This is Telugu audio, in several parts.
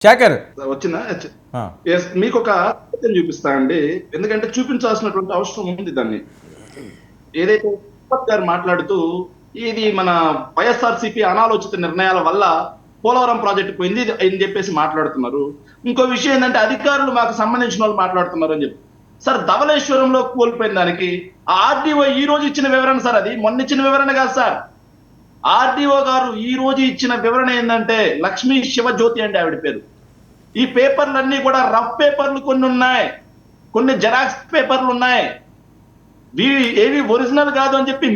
శేఖర్ వచ్చిందా? మీకు ఒక చూపిస్తా అండి, ఎందుకంటే చూపించాల్సినటువంటి అవసరం ఉంది. దాన్ని ఏదైతే గారు మాట్లాడుతూ ఇది మన వైఎస్ఆర్సీపీ అనాలోచిత నిర్ణయాల వల్ల పోలవరం ప్రాజెక్టు పోయింది అని చెప్పేసి మాట్లాడుతున్నారు. ఇంకో విషయం ఏంటంటే అధికారులు మాకు సంబంధించిన వాళ్ళు మాట్లాడుతున్నారు అని చెప్పి. సార్, ధవళేశ్వరంలో కోల్పోయిన దానికి ఆర్డీఓ ఈ రోజు ఇచ్చిన వివరణ సార్, అది మొన్న ఇచ్చిన వివరణ కాదు సార్. ఆర్డీఓ గారు ఈ రోజు ఇచ్చిన వివరణ ఏంటంటే లక్ష్మీ శివజ్యోతి అండి ఆవిడ పేరు. ఈ పేపర్లన్నీ కూడా రఫ్ పేపర్లు కొన్ని ఉన్నాయి, కొన్ని జెరాక్స్ పేపర్లు ఉన్నాయి, ఏవి ఒరిజినల్ కాదు అని చెప్పి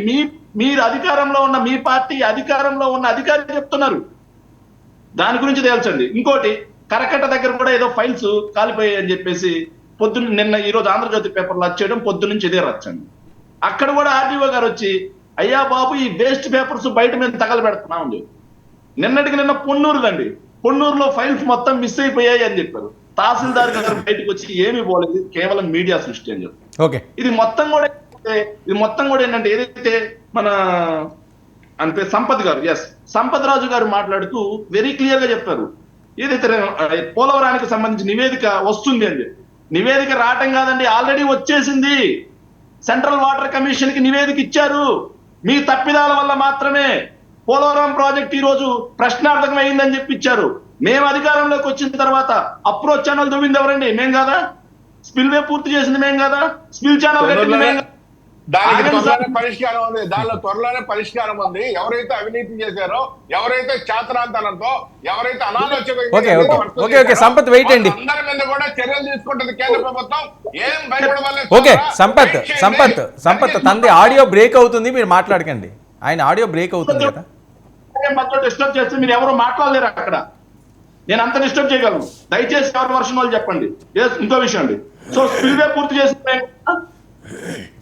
మీరు అధికారంలో ఉన్న మీ పార్టీ అధికారంలో ఉన్న అధికారులు చెప్తున్నారు. దాని గురించి తేల్చండి. ఇంకోటి, కరకట్ట దగ్గర కూడా ఏదో ఫైల్స్ కాలిపోయాయి అని చెప్పేసి నిన్న ఈ రోజు ఆంధ్రజ్యోతి పేపర్లో వచ్చేయడం, పొద్దు నుంచి ఇదే రచ్చండి. అక్కడ కూడా ఆర్డీఓ గారు వచ్చి అయ్యా బాబు ఈ వేస్ట్ పేపర్స్ బయట మీద తగలబెడుతున్నామండి. నిన్నటికి నిన్న పొన్నూరుదండి, పొన్నూరులో ఫైల్స్ మొత్తం మిస్ అయిపోయాయి అని చెప్పారు. తహసీల్దార్ గారు బయటకు వచ్చి ఏమీ పోలేదు, కేవలం మీడియా సృష్టి అని చెప్పారు. ఇది మొత్తం కూడా ఏంటంటే ఏదైతే మన అంటే సంపత్ గారు, సంపత్ రాజు గారు మాట్లాడుతూ వెరీ క్లియర్ గా చెప్పారు, ఏదైతే పోలవరానికి సంబంధించి నివేదిక వస్తుంది అని చెప్పి. నివేదిక రావటం కాదండి, ఆల్రెడీ వచ్చేసింది. సెంట్రల్ వాటర్ కమిషన్ కి నివేదిక ఇచ్చారు. మీ తప్పిదాల వల్ల మాత్రమే పోలవరం ప్రాజెక్ట్ ఈ రోజు ప్రశ్నార్థకం అయిందని చెప్పి ఇచ్చారు. మేము అధికారంలోకి వచ్చిన తర్వాత అప్రోచ్ ఛానల్ దువ్వింది ఎవరండి? మేం కాదా? స్పిల్వే పూర్తి చేసింది మేం కాదా? స్పిల్ ఛానల్ కట్టింది మేం కాదా? దానికి త్వరలోనే పరిష్కారం ఉంది, దానిలో త్వరలోనే పరిష్కారం ఉంది. ఎవరైతే అవినీతి చేశారో, ఎవరైతే చాతరాంతనంతో, ఎవరైతే అనాలోచన సంపత్ వెయిట్ అండి, అందరి మీద కూడా చర్యలు తీసుకుంటుంది కేంద్ర ప్రభుత్వం. ఏం భయపడవలేదు. ఓకే సంపత్ తంది ఆడియో బ్రేక్ అవుతుంది, మీరు మాట్లాడకండి. ఆయన ఆడియో బ్రేక్ అవుతుంది కదా. డిస్టర్బ్ చేస్తే మీరు ఎవరు మాట్లాడలేరు అక్కడ. నేను అంత డిస్టర్బ్ చేయగలను. దయచేసి ఎవరి వర్షం వాళ్ళు చెప్పండి. ఇంకో విషయం అండి, సో స్పిల్వే పూర్తి చేసింది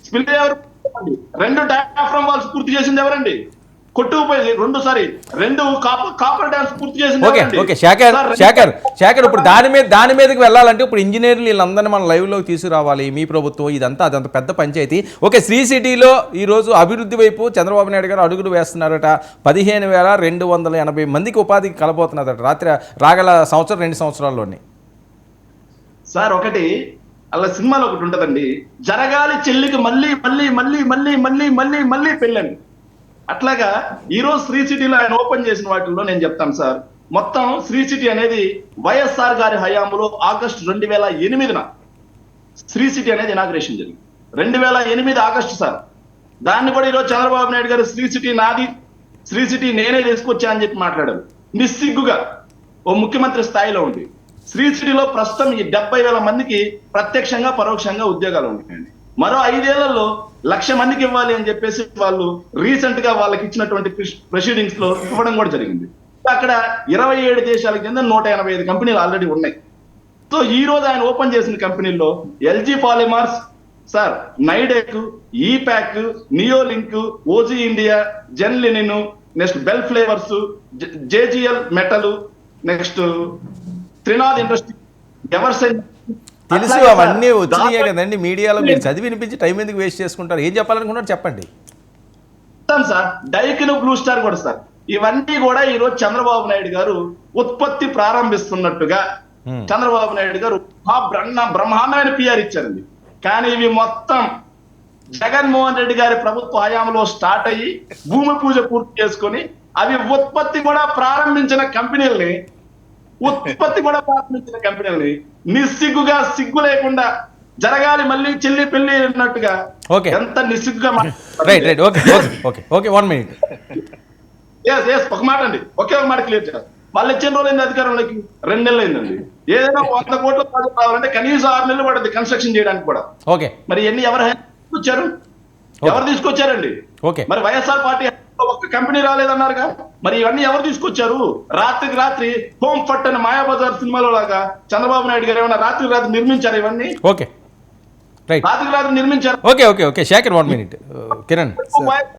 స్పిల్వే ఎవరు? 2 డయాఫ్రమ్ వాల్స్ పూర్తి చేసింది ఎవరండి? కొట్టుకుపోయింది రెండు కాపర్ డ్యామ్స్ పూర్తి చేసింది ఎవరండి? ఓకే శేఖర్ ఇప్పుడు దాని మీదకి వెళ్ళాలంటే ఇప్పుడు ఇంజనీర్లు వీళ్ళందరినీ మనం లైవ్ లోకి తీసుకురావాలి. మీ ప్రభుత్వం అదంత పెద్ద పంచాయతీ. ఓకే, శ్రీ సిటీలో ఈ రోజు అభివృద్ధి వైపు చంద్రబాబు నాయుడు గారు అడుగులు వేస్తున్నారట. 15,280 మందికి ఉపాధికి కలబోతున్నారట రాగల సంవత్సరం 2 సంవత్సరాల్లోనే. సార్, ఒకటి అలా సినిమాలో ఒకటి ఉంటదండి, జరగాలి చెల్లికి మళ్ళీ మళ్ళీ మళ్ళీ మళ్ళీ మళ్ళీ మళ్ళీ మళ్ళీ పెళ్ళండి. అట్లాగా ఈ రోజు శ్రీ సిటీలో ఆయన ఓపెన్ చేసిన వాటిల్లో నేను చెప్తాను సార్. మొత్తం శ్రీ సిటీ అనేది వైఎస్ఆర్ గారి హయాంలో ఆగస్టు 2008న శ్రీ సిటీ అనేది ఇనాగ్రేషన్ జరిగింది. 2008 ఆగస్టు సార్. దాన్ని కూడా ఈరోజు చంద్రబాబు నాయుడు గారు శ్రీ సిటీ నాది, శ్రీ సిటీ నేనే తీసుకొచ్చా అని చెప్పి మాట్లాడారు. నిస్సిగ్గుగా ఓ ముఖ్యమంత్రి స్థాయిలో ఉంది. శ్రీ సిటీలో ప్రస్తుతం ఈ 70,000 మందికి ప్రత్యక్షంగా పరోక్షంగా ఉద్యోగాలు ఉంటాయండి. మరో 5 ఏళ్లలో 1,00,000 మందికి ఇవ్వాలి అని చెప్పేసి వాళ్ళు రీసెంట్ గా వాళ్ళకి ఇచ్చినటువంటి ప్రొసీడింగ్స్ లో ఇవ్వడం కూడా జరిగింది. అక్కడ 27 దేశాలకు చెందిన 185 కంపెనీలు ఆల్రెడీ ఉన్నాయి. సో ఈ రోజు ఆయన ఓపెన్ చేసిన కంపెనీల్లో LG Polymers sir, Nidec, Epack, Neolink, OG India, Zen Linen, next Bell Flavours, JGL metal, next Trinath industry, ఎవర్సెన్. తెలుసు, అవన్నీ వచ్చినాయే కదండి మీడియాలో. మీరు చదివి వినిపించి టైం ఎందుకు వేస్ట్ చేసుకుంటారు? ఏం చెప్పాలనుకున్నారు చెప్పండి సార్. డైకిన్, బ్లూ స్టార్ కూడా సార్, ఇవన్నీ కూడా ఈ రోజు చంద్రబాబు నాయుడు గారు ఉత్పత్తి ప్రారంభిస్తున్నట్టుగా చంద్రబాబు నాయుడు గారు బ్రహ్మాండమైన పిఆర్ ఇచ్చారండి. కానీ ఇవి మొత్తం జగన్మోహన్ రెడ్డి గారి ప్రభుత్వ హయాంలో స్టార్ట్ అయ్యి భూమి పూజ పూర్తి చేసుకొని అవి ఉత్పత్తి కూడా ప్రారంభించిన కంపెనీల్ని నిస్సిగ్గుగా, సిగ్గు లేకుండా జరగాలి మళ్ళీ చెల్లి పెళ్లి అన్నట్టుగా ఎంత నిస్సిగ్గుగా. ఒక మాట అండి, ఒకే ఒక మాట క్లియర్ చేయాలి. వాళ్ళు ఇచ్చిన రోజు అధికారంలోకి 2 నెలలు అయిందండి. ఏదైనా 100 కోట్ల ప్రాజెక్ట్ రావాలంటే కనీసం 6 నెలలు పడుతుంది కన్స్ట్రక్షన్ చేయడానికి కూడా. మరి ఎన్ని ఎవరు తీసుకొచ్చారండి? మరి వైఎస్ఆర్ పార్టీ ఒక్క కంపెనీ రాలేదన్నారుగా, మరి ఇవన్నీ ఎవరు తీసుకొచ్చారు? రాత్రికి రాత్రి హోమ్ ఫట్ అని మాయాబజార్ సినిమాలో లాగా చంద్రబాబు నాయుడు గారు ఏమన్నా రాత్రికి రాత్రి నిర్మించారు? ఇవన్నీ రాత్రికి రాత్రి నిర్మించారు. శేఖర్ 1 minute కిరణ్.